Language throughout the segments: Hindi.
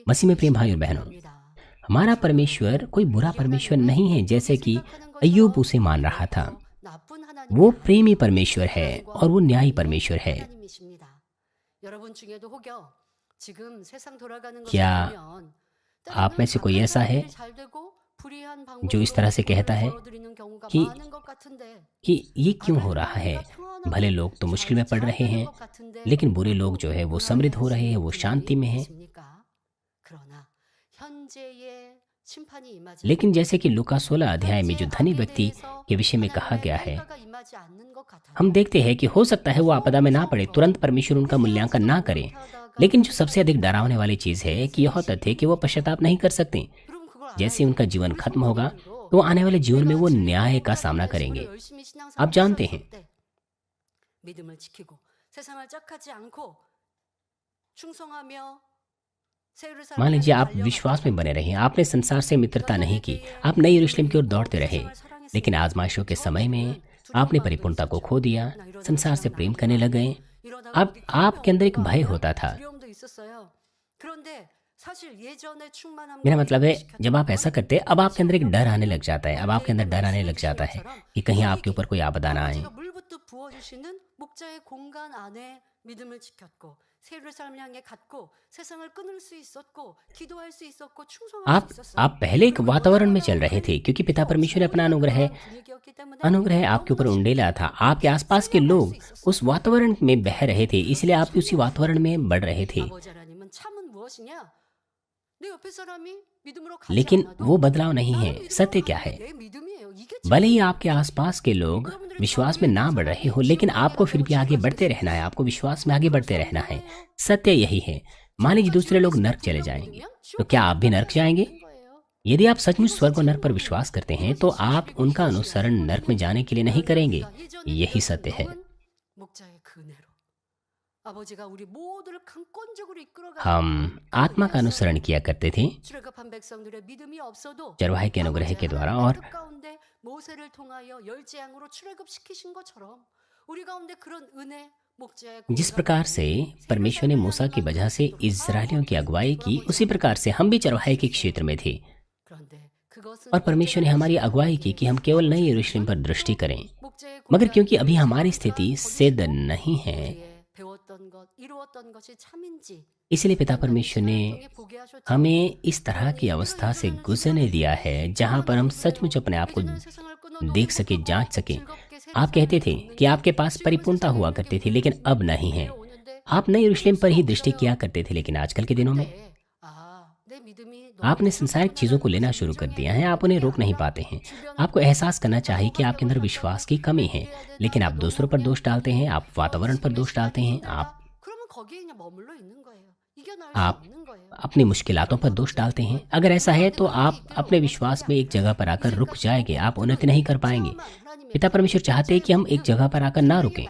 मसीह में प्रिय भाई और बहनों, हमारा परमेश्वर कोई बुरा परमेश्वर नहीं है जैसे कि अय्यूब उसे मान रहा था। वो प्रेमी परमेश्वर है और वो न्यायी परमेश्वर है। क्या आप में से कोई ऐसा है जो इस तरह से कहता है कि कि ये क्यों हो रहा है? भले लोग तो मुश्किल में पड़ रहे हैं, लेकिन बुरे लोग जो है वो समृद्ध हो रहे हैं, वो शांति में हैं। लेकिन जैसे कि लूका 16 अध्याय में जो धनी व्यक्ति के विषय में कहा गया है, हम देखते हैं कि हो सकता है वो आपदा में ना पड़े, तुरंत परमेश्वर उनका मूल्यांकन ना करे। लेकिन जो सबसे अधिक डरावने वाली चीज है कि यह तथ्य कि वो पश्चाताप नहीं कर सकते। जैसे उनका जीवन खत्म होगा तो आने वाले जीवन में वो न्याय का सामना करेंगे। आप जानते हैं, मान लीजिए आप विश्वास में बने रहे, आपने संसार से मित्रता नहीं की, आप नई यरूशलेम की ओर दौड़ते रहे, लेकिन आजमाइशों के समय में आपने परिपूर्णता को खो दिया, संसार से प्रेम करने लग गए। अब आपके अंदर एक भय होता था। मेरा मतलब है, जब आप ऐसा करते अब आपके अंदर एक डर आने लग जाता है। अब आपके अंदर डर आने लग जाता है कि कहीं आपके ऊपर कोई आपदा ना आए। आप पहले एक वातावरण में चल रहे थे क्योंकि पिता परमेश्वर ने अपना अनुग्रह आपके ऊपर उंडेला था। आपके आसपास के लोग उस वातावरण में बह रहे थे, इसलिए आप उसी वातावरण में बढ़ रहे थे। लेकिन वो बदलाव नहीं है। सत्य क्या है? भले ही आपके आसपास के लोग विश्वास में ना बढ़ रहे हो, लेकिन आपको फिर भी आगे बढ़ते रहना है, आपको विश्वास में आगे बढ़ते रहना है। सत्य यही है। मान लीजिए दूसरे लोग नर्क चले जाएंगे, तो क्या आप भी नर्क जाएंगे? यदि आप सचमुच स्वर्ग और नर्क पर विश्वास करते हैं तो आप उनका अनुसरण नर्क में जाने के लिए नहीं करेंगे। यही सत्य है। हम आत्मा का अनुसरण किया करते थे चरवाहे के अनुग्रह के द्वारा, और जिस प्रकार से परमेश्वर ने मूसा की वजह से इस्राएलियों की अगुवाई की, उसी प्रकार से हम भी चरवाहे के क्षेत्र में थे और परमेश्वर ने हमारी अगुवाई की कि हम केवल नई यरूशलेम पर दृष्टि करें। मगर क्योंकि अभी हमारी स्थिति सिद्ध नहीं है, इसलिए पिता परमेश्वर ने हमें इस तरह की अवस्था से गुजरने दिया है जहां पर हम सचमुच अपने आप को देख सके, जांच सके। आप कहते थे कि आपके पास परिपूर्णता हुआ करती थी, लेकिन अब नहीं है। आप नई यरूशलेम पर ही दृष्टि किया करते थे, लेकिन आजकल के दिनों में आपने संसारिक चीजों को लेना शुरू कर दिया है। आप उन्हें रोक नहीं पाते हैं। आपको एहसास करना चाहिए कि आपके अंदर विश्वास की कमी है, लेकिन आप दूसरों पर दोष डालते हैं, आप वातावरण पर दोष डालते हैं, आप अपनी मुश्किलातों पर दोष डालते हैं। अगर ऐसा है तो आप अपने विश्वास में एक जगह पर आकर रुक जाएंगे, आप उन्नति नहीं कर पाएंगे। पिता परमेश्वर चाहते हैं कि हम एक जगह पर आकर ना रुकें,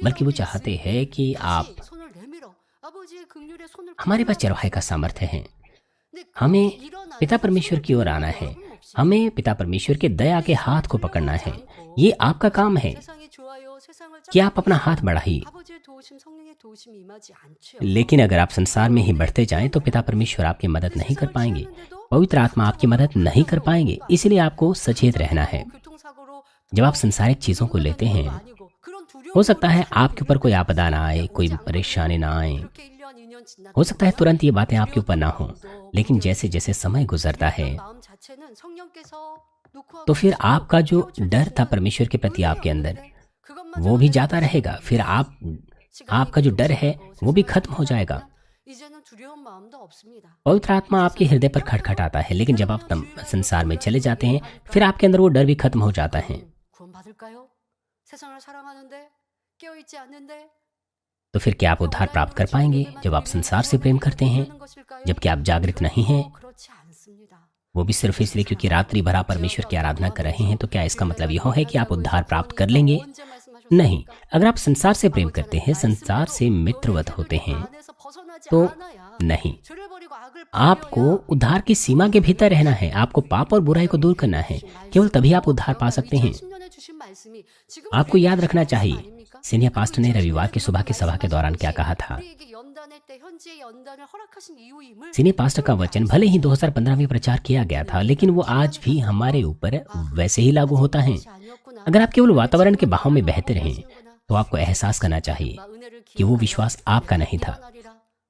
बल्कि वो चाहते हैं कि आप, हमारे पास चरवाहे का सामर्थ्य है, हमें पिता परमेश्वर की ओर आना है, हमें पिता परमेश्वर के दया के हाथ को पकड़ना है। ये आपका काम है कि आप अपना हाथ बढ़ाइए। लेकिन अगर आप संसार में ही बढ़ते जाएं तो पिता परमेश्वर आपकी मदद नहीं कर पाएंगे, पवित्र आत्मा आपकी मदद नहीं कर पाएंगे। इसलिए आपको सचेत रहना है। जब आप संसारिक चीजों को लेते हैं, हो सकता है आपके ऊपर कोई आपदा ना आए, कोई परेशानी ना आए, हो सकता है तुरंत ये बातें आपके ऊपर ना हो, लेकिन जैसे जैसे समय गुजरता है तो फिर आपका जो डर था परमेश्वर के प्रति आपके अंदर, वो भी जाता रहेगा। फिर आपका जो डर है वो भी खत्म हो जाएगा। पवित्र आत्मा आपके हृदय पर खटखटाता है, लेकिन जब आप संसार में चले जाते हैं फिर आपके अंदर वो डर भी खत्म हो जाता है। तो फिर क्या आप उद्धार प्राप्त कर पाएंगे जब आप संसार से प्रेम करते हैं, जबकि आप जागृत नहीं हैं? वो भी सिर्फ इसलिए क्योंकि रात्रि भर आप परमेश्वर की आराधना कर रहे हैं। तो क्या इसका मतलब यह है कि आप उद्धार प्राप्त कर लेंगे? नहीं। अगर आप संसार से प्रेम करते हैं, संसार से मित्रवत होते हैं, तो नहीं, आपको उद्धार की सीमा के भीतर रहना है। आपको पाप और बुराई को दूर करना है। केवल तभी आप उद्धार पा सकते हैं। आपको याद रखना चाहिए, सीनियर पास्टर ने रविवार की सुबह की सभा के दौरान क्या कहा था। सीनियर पास्टर का वचन भले ही 2015 में प्रचार किया गया था, लेकिन वो आज भी हमारे ऊपर वैसे ही लागू होता है। अगर आप केवल वातावरण के बहाव में बहते रहें तो आपको एहसास करना चाहिए कि वो विश्वास आपका नहीं था।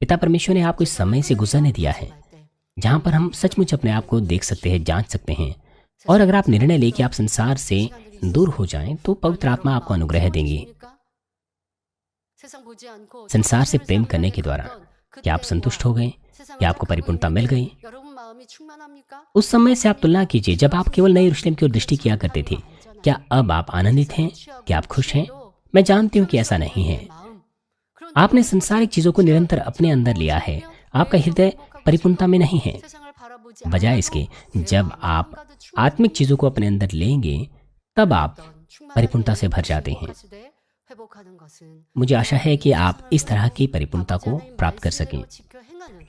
पिता परमेश्वर ने आपको इस समय से गुजरने दिया है जहां पर हम सचमुच अपने आप को देख सकते हैं, जांच सकते हैं। और अगर आप निर्णय लें कि आप संसार से दूर हो जाएं तो पवित्र आत्मा आपको अनुग्रह देंगी। संसार से प्रेम करने के द्वारा क्या आप संतुष्ट हो गए? क्या आपको परिपूर्णता मिल गई? उस समय से आप तुलना कीजिए जब आप केवल नए यरूशलेम की ओर दृष्टि किया करते थे। क्या अब आप आनंदित हैं? क्या आप खुश हैं? मैं जानती हूं कि ऐसा नहीं है। आपने संसारिक चीजों को निरंतर अपने अंदर लिया है। आपका हृदय परिपूर्णता में नहीं है। बजाय इसके, जब आप आत्मिक चीजों को अपने अंदर लेंगे तब आप परिपूर्णता से भर जाते हैं। मुझे आशा है कि आप इस तरह की परिपूर्णता को प्राप्त कर सकें।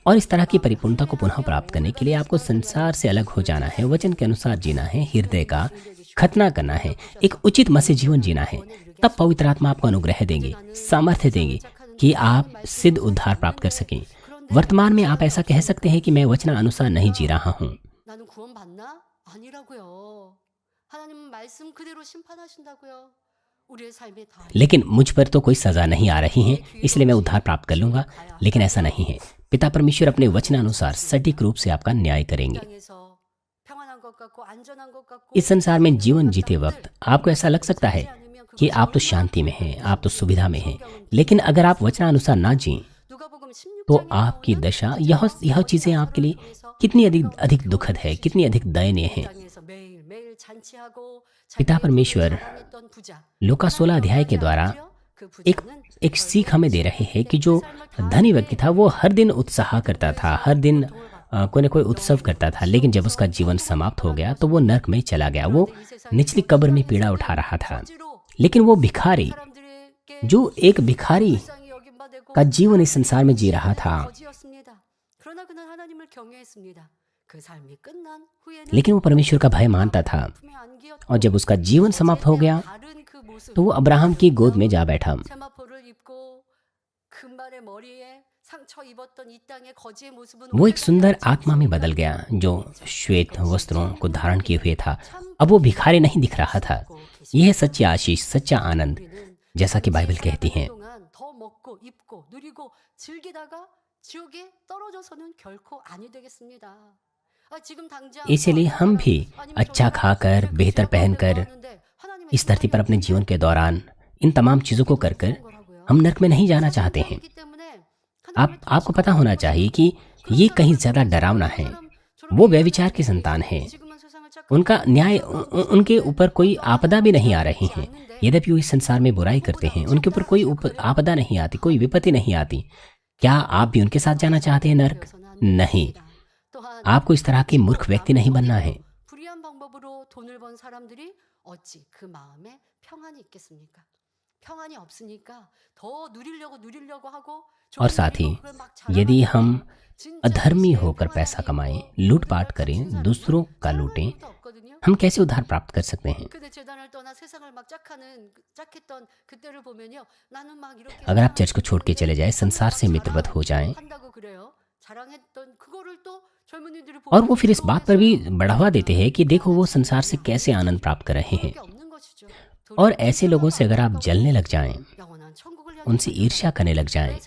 और इस तरह की परिपूर्णता को पुनः प्राप्त करने के लिए आपको संसार से अलग हो जाना है, वचन के अनुसार जीना है, हृदय का खतना करना है, एक उचित मसीह जीवन जीना है। तब पवित्र आत्मा आपको अनुग्रह देंगे, सामर्थ्य देंगे कि आप सिद्ध उद्धार प्राप्त कर सकें। वर्तमान में आप ऐसा कह सकते हैं कि मैं वचनानुसार नहीं जी रहा हूँ, लेकिन मुझ पर तो कोई सजा नहीं आ रही है, इसलिए मैं उद्धार प्राप्त कर लूंगा। लेकिन ऐसा नहीं है। पिता परमेश्वर अपने वचनानुसार सटीक रूप से आपका न्याय करेंगे। इस संसार में जीवन जीते वक्त आपको ऐसा लग सकता है कि आप तो शांति में हैं, आप तो सुविधा में हैं, लेकिन अगर आप वचनानुसार ना जिएं तो आपकी दशा, यह चीजें आपके लिए कितनी अधिक दुखद है, कितनी अधिक दयनीय है। पिता परमेश्वर लूका 16 अध्याय के द्वारा एक सीख हमें दे रहे हैं कि जो धनी व्यक्ति था वो हर दिन उत्साह करता था, हर दिन कोई न कोई उत्सव करता था, लेकिन जब उसका जीवन समाप्त हो गया तो वो नरक में चला गया। वो निचली कब्र में पीड़ा उठा रहा था। लेकिन वो भिखारी, जो एक भिखारी का जीवन इस संसार में जी रहा था, लेकिन वो परमेश्वर का भय मानता था। और जब उसका जीवन समाप्त हो गया तो वो अब्राहम की गोद में जा बैठा। वो एक सुंदर आत्मा में बदल गया जो श्वेत वस्त्रों को धारण किए हुए था। अब वो भिखारी नहीं दिख रहा था। यह सच्ची आशीष, सच्चा आनंद, जैसा कि बाइबल कहती है। इसलिए हम भी अच्छा खाकर, बेहतर पहनकर इस धरती पर अपने जीवन के दौरान इन तमाम चीजों को कर हम नरक में नहीं जाना चाहते हैं। आपको पता होना चाहिए कि ये कहीं ज्यादा डरावना है। वो व्यभिचार की संतान है, उनका न्याय, उनके ऊपर कोई आपदा भी नहीं आ रही है। यद्यपि वो इस संसार में बुराई करते हैं, उनके ऊपर कोई आपदा नहीं आती, कोई विपत्ति नहीं आती। क्या आप भी उनके साथ जाना चाहते हैं नरक? नहीं। आपको इस तरह के मूर्ख व्यक्ति नहीं बनना है। और साथ ही यदि हम अधर्मी होकर पैसा कमाएं, लूटपाट करें, दूसरों का लूटें, हम कैसे उद्धार प्राप्त कर सकते हैं? अगर आप चर्च को छोड़ के चले जाएं, संसार से मित्रवत हो जाएं, और वो फिर इस बात पर भी बढ़ावा देते हैं कि देखो वो संसार से कैसे आनंद प्राप्त कर रहे हैं। और ऐसे लोगों से अगर आप जलने लग जाएं, उनसे ईर्ष्या करने लग जाएं,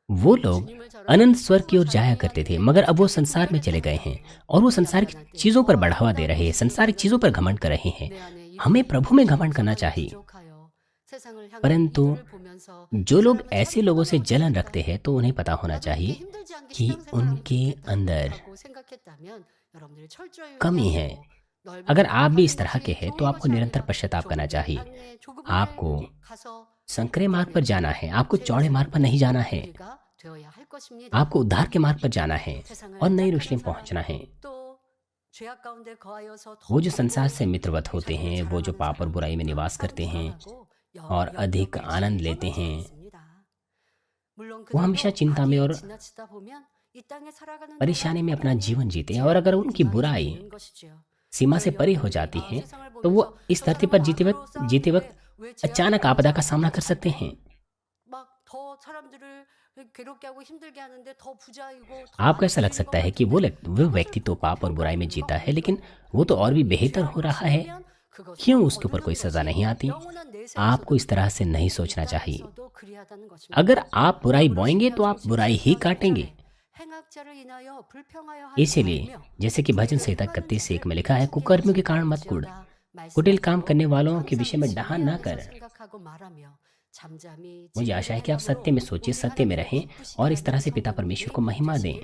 वो लोग अनंत स्वर्ग की ओर जाया करते थे, मगर अब वो संसार में चले गए हैं और वो संसारिक चीजों पर बढ़ावा दे रहे हैं, संसारिक चीजों पर घमंड कर रहे हैं। हमें प्रभु में घमंड करना चाहिए। परंतु जो लोग ऐसे लोगों से जलन रखते हैं तो उन्हें पता होना चाहिए कि उनके अंदर कमी है। अगर आप भी इस तरह के हैं तो आपको निरंतर पश्चाताप करना चाहिए। आपको संकरे मार्ग पर जाना है, आपको चौड़े मार्ग पर नहीं जाना है। आपको उद्धार के मार्ग पर जाना है और नई यरूशलेम पहुंचना है। वो जो संसार से मित्रवत होते हैं, वो जो पाप और बुराई में निवास करते हैं और अधिक आनंद लेते हैं, वो हमेशा चिंता में और परेशानी में अपना जीवन जीते हैं। और अगर उनकी बुराई सीमा से परे हो जाती है तो वो इस धरती पर जीते वक्त अचानक आपदा का सामना कर सकते हैं। आपको ऐसा लग सकता है कि वो व्यक्ति तो पाप और बुराई में जीता है, लेकिन वो तो और भी बेहतर हो रहा है, क्यों उसके ऊपर कोई सजा नहीं आती? आपको इस तरह से नहीं सोचना चाहिए। अगर आप बुराई बोएंगे तो आप बुराई ही काटेंगे। इसीलिए जैसे कि भजन संहिता 31:1 में लिखा है, कुकर्मियों के कारण मत कुढ़, कुटिल काम करने वालों के विषय में डहा ना कर। मुझे आशा है कि आप सत्य में सोचिए, सत्य में रहें और इस तरह से पिता परमेश्वर को महिमा दें।